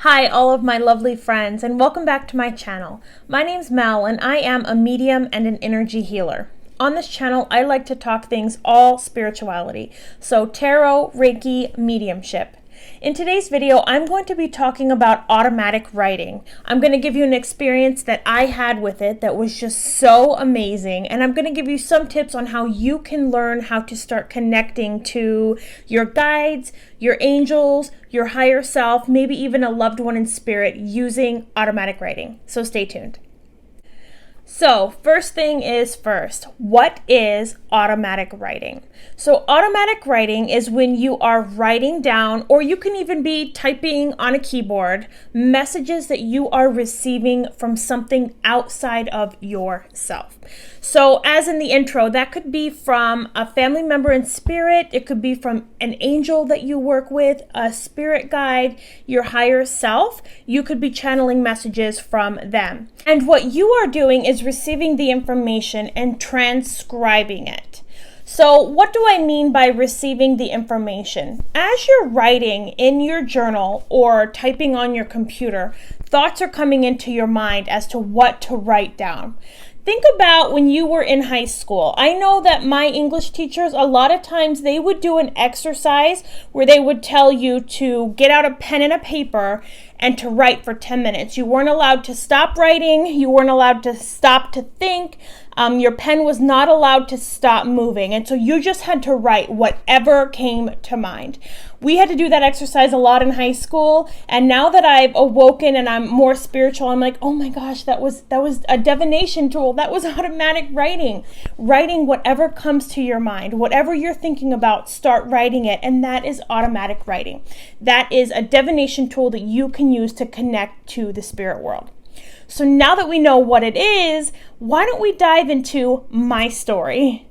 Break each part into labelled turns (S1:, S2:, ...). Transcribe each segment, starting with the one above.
S1: Hi, all of my lovely friends, and welcome back to my channel. My name's Mel, and I am a medium and an energy healer. On this channel, I like to talk things all spirituality, so tarot, Reiki, mediumship. In today's video, I'm going to be talking about automatic writing. I'm going to give you an experience that I had with it that was just so amazing, and I'm going to give you some tips on how you can learn how to start connecting to your guides, your angels, your higher self, maybe even a loved one in spirit using automatic writing. So stay tuned. So first thing is first, what is automatic writing? So automatic writing is when you are writing down, or you can even be typing on a keyboard, messages that you are receiving from something outside of yourself. So as in the intro, that could be from a family member in spirit, it could be from an angel that you work with, a spirit guide, your higher self. You could be channeling messages from them. And what you are doing is receiving the information and transcribing it. So what do I mean by receiving the information? As you're writing in your journal or typing on your computer, thoughts are coming into your mind as to what to write down. Think about when you were in high school. I know that my English teachers, a lot of times they would do an exercise where they would tell you to get out a pen and a paper and to write for 10 minutes. You weren't allowed to stop writing. You weren't allowed to stop to think. Your pen was not allowed to stop moving. And so you just had to write whatever came to mind. We had to do that exercise a lot in high school. And now that I've awoken and I'm more spiritual, I'm like, oh my gosh, that was a divination tool. That was automatic writing. Writing whatever comes to your mind. Whatever you're thinking about, start writing it. And that is automatic writing. That is a divination tool that you can use to connect to the spirit world. So now that we know what it is, why don't we dive into my story?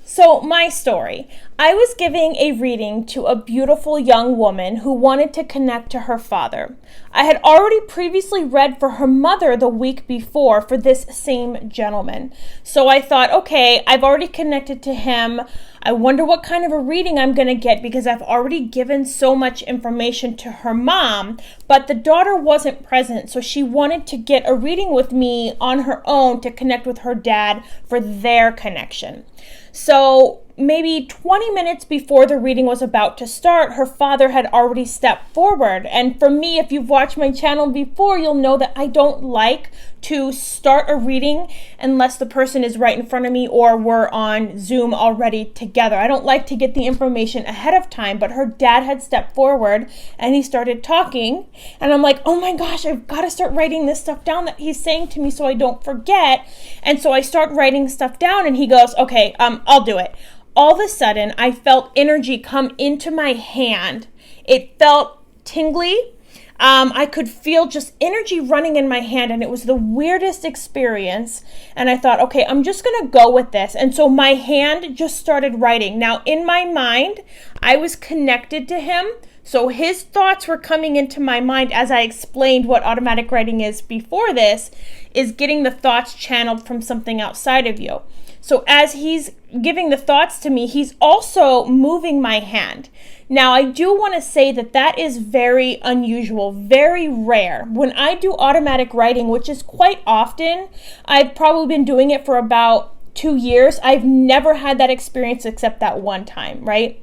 S1: So my story, I was giving a reading to a beautiful young woman who wanted to connect to her father. I had already previously read for her mother the week before for this same gentleman. So I thought, okay, I've already connected to him. I wonder what kind of a reading I'm going to get because I've already given so much information to her mom, but the daughter wasn't present, so she wanted to get a reading with me on her own to connect with her dad for their connection. So maybe 20 minutes before the reading was about to start, her father had already stepped forward. And for me, if you've watched my channel before, you'll know that I don't like to start a reading unless the person is right in front of me or we're on Zoom already together. I don't like to get the information ahead of time, but her dad had stepped forward and he started talking. And I'm like, oh my gosh, I've got to start writing this stuff down that he's saying to me so I don't forget. And so I start writing stuff down and he goes, okay, I'll do it. All of a sudden, I felt energy come into my hand. It felt tingly. I could feel just energy running in my hand, and it was the weirdest experience. And I thought, okay, I'm just going to go with this. And so my hand just started writing. Now, in my mind, I was connected to him. So his thoughts were coming into my mind as I explained what automatic writing is before this, is getting the thoughts channeled from something outside of you. So as he's giving the thoughts to me, he's also moving my hand. Now, I do want to say that that is very unusual, very rare. When I do automatic writing, which is quite often, I've probably been doing it for about 2 years. I've never had that experience except that one time, right?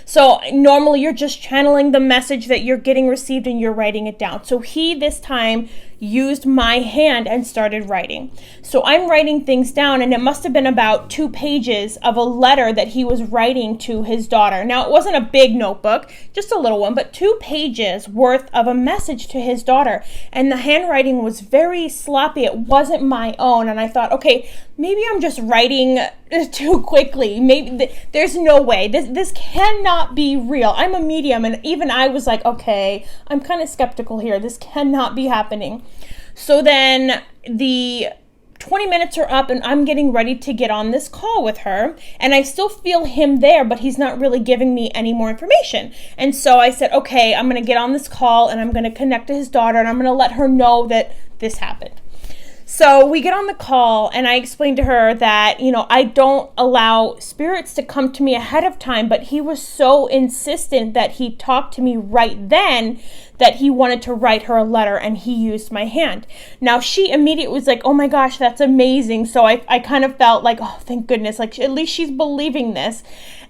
S1: So normally you're just channeling the message that you're getting received and you're writing it down. So he this time used my hand and started writing. So I'm writing things down, and it must have been about 2 pages of a letter that he was writing to his daughter. Now, it wasn't a big notebook, just a little one, but 2 pages worth of a message to his daughter. And the handwriting was very sloppy. It wasn't my own. And I thought, okay, maybe I'm just writing too quickly. Maybe there's no way. This cannot be real. I'm a medium, and even I was like, okay, I'm kind of skeptical here. This cannot be happening. So then the 20 minutes are up and I'm getting ready to get on this call with her, and I still feel him there, but he's not really giving me any more information. And so I said, okay, I'm going to get on this call and I'm going to connect to his daughter and I'm going to let her know that this happened. So we get on the call and I explained to her that, I don't allow spirits to come to me ahead of time, but he was so insistent that he talked to me right then that he wanted to write her a letter, and he used my hand. Now she immediately was like, oh my gosh, that's amazing. So I kind of felt like, oh, thank goodness, like at least she's believing this.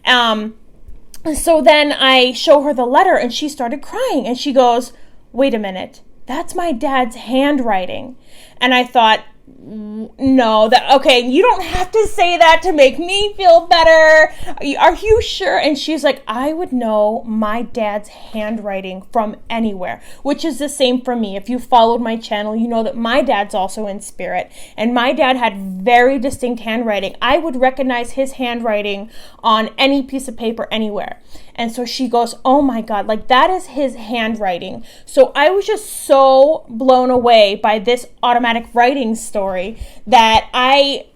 S1: So then I show her the letter and she started crying and she goes, wait a minute, that's my dad's handwriting. And I thought, no, okay, you don't have to say that to make me feel better. Are you sure? And she's like, I would know my dad's handwriting from anywhere, which is the same for me. If you followed my channel, you know that my dad's also in spirit, and my dad had very distinct handwriting. I would recognize his handwriting on any piece of paper anywhere. And so she goes, oh my God, like that is his handwriting. So I was just so blown away by this automatic writing story that I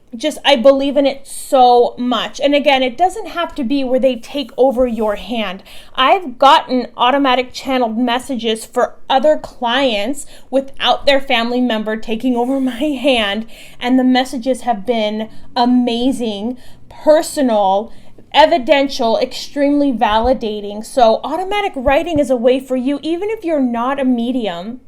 S1: believe in it so much. And again, it doesn't have to be where they take over your hand. I've gotten automatic channeled messages for other clients without their family member taking over my hand. And the messages have been amazing, personal, evidential, extremely validating. So automatic writing is a way for you, even if you're not a medium,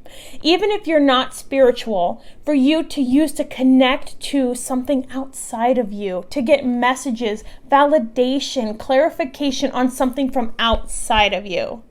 S1: even if you're not spiritual, for you to use to connect to something outside of you, to get messages, validation, clarification on something from outside of you.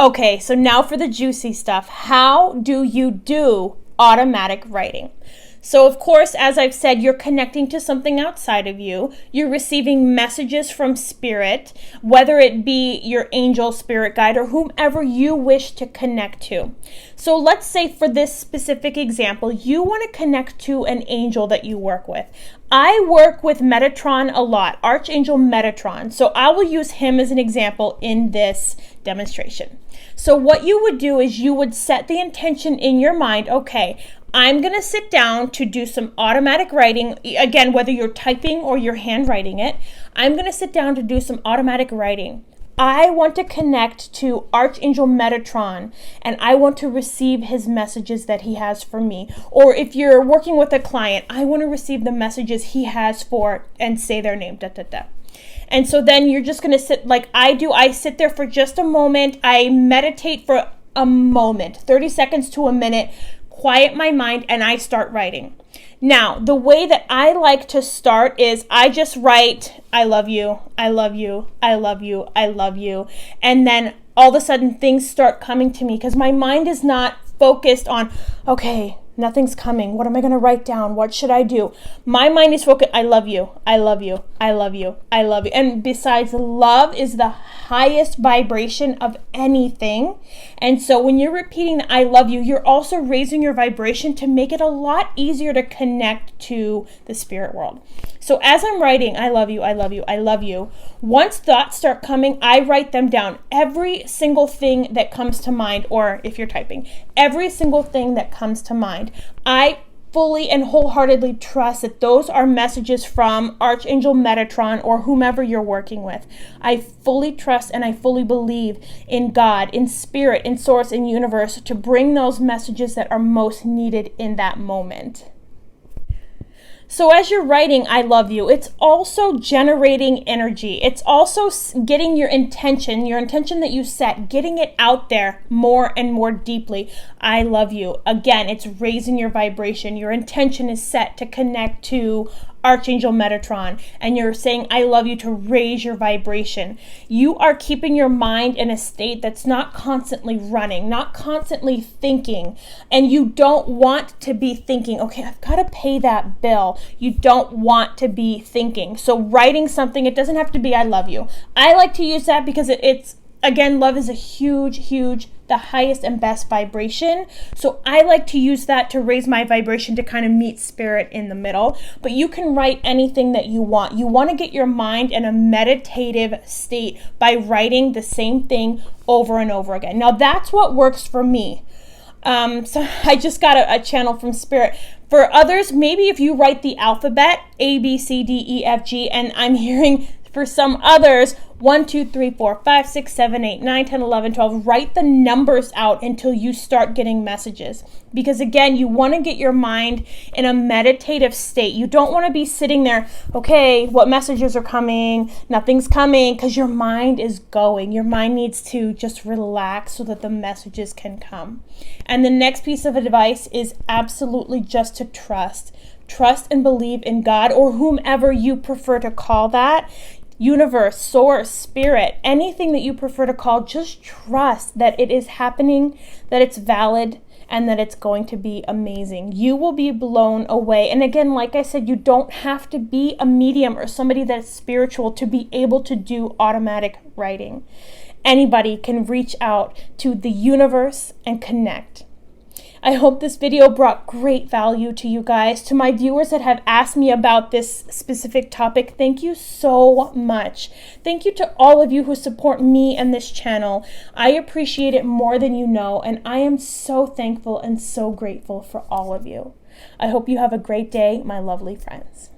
S1: Okay, so now for the juicy stuff. How do you do automatic writing? So of course, as I've said, you're connecting to something outside of you. You're receiving messages from spirit, whether it be your angel, spirit guide, or whomever you wish to connect to. So let's say for this specific example, you want to connect to an angel that you work with. I work with Metatron a lot, Archangel Metatron. So I will use him as an example in this demonstration. So what you would do is you would set the intention in your mind, okay, I'm going to sit down to do some automatic writing. Again, whether you're typing or you're handwriting it, I'm going to sit down to do some automatic writing. I want to connect to Archangel Metatron, and I want to receive his messages that he has for me. Or if you're working with a client, I want to receive the messages he has for, and say their name, da, da, da. And so then you're just going to sit like I do. I sit there for just a moment. I meditate for a moment, 30 seconds to a minute, quiet my mind, and I start writing. Now, the way that I like to start is I just write, I love you, I love you, I love you, I love you. And then all of a sudden things start coming to me because my mind is not focused on, okay, nothing's coming. What am I going to write down? What should I do? My mind is focused. I love you. I love you. I love you. I love you. And besides, love is the highest vibration of anything. And so when you're repeating the I love you, you're also raising your vibration to make it a lot easier to connect to the spirit world. So as I'm writing, I love you, I love you, I love you, once thoughts start coming, I write them down. Every single thing that comes to mind, or if you're typing, every single thing that comes to mind, I fully and wholeheartedly trust that those are messages from Archangel Metatron or whomever you're working with. I fully trust and I fully believe in God, in spirit, in source, in universe to bring those messages that are most needed in that moment. So as you're writing, I love you, it's also generating energy. It's also getting your intention that you set, getting it out there more and more deeply. I love you. Again, it's raising your vibration. Your intention is set to connect to Archangel Metatron, and you're saying, I love you, to raise your vibration. You are keeping your mind in a state that's not constantly running, not constantly thinking, and you don't want to be thinking, okay, I've got to pay that bill. You don't want to be thinking. So writing something, it doesn't have to be I love you. I like to use that because it's again, love is a huge, the highest and best vibration. So I like to use that to raise my vibration to kind of meet spirit in the middle. But you can write anything that you want. You want to get your mind in a meditative state by writing the same thing over and over again. Now that's what works for me. So I just got a channel from spirit. For others, maybe if you write the alphabet, A, B, C, D, E, F, G, and I'm hearing For some others, 1, 2, 3, 4, 5, 6, 7, 8, 9, 10, 11, 12. Write the numbers out until you start getting messages. Because again, you want to get your mind in a meditative state. You don't want to be sitting there, okay, what messages are coming? Nothing's coming, because your mind is going. Your mind needs to just relax so that the messages can come. And the next piece of advice is absolutely just to trust. Trust and believe in God, or whomever you prefer to call that. Universe, source, spirit, anything that you prefer to call, just trust that it is happening, that it's valid, and that it's going to be amazing. You will be blown away. And again, like I said, you don't have to be a medium or somebody that's spiritual to be able to do automatic writing. Anybody can reach out to the universe and connect. I hope this video brought great value to you guys. To my viewers that have asked me about this specific topic, thank you so much. Thank you to all of you who support me and this channel. I appreciate it more than you know, and I am so thankful and so grateful for all of you. I hope you have a great day, my lovely friends.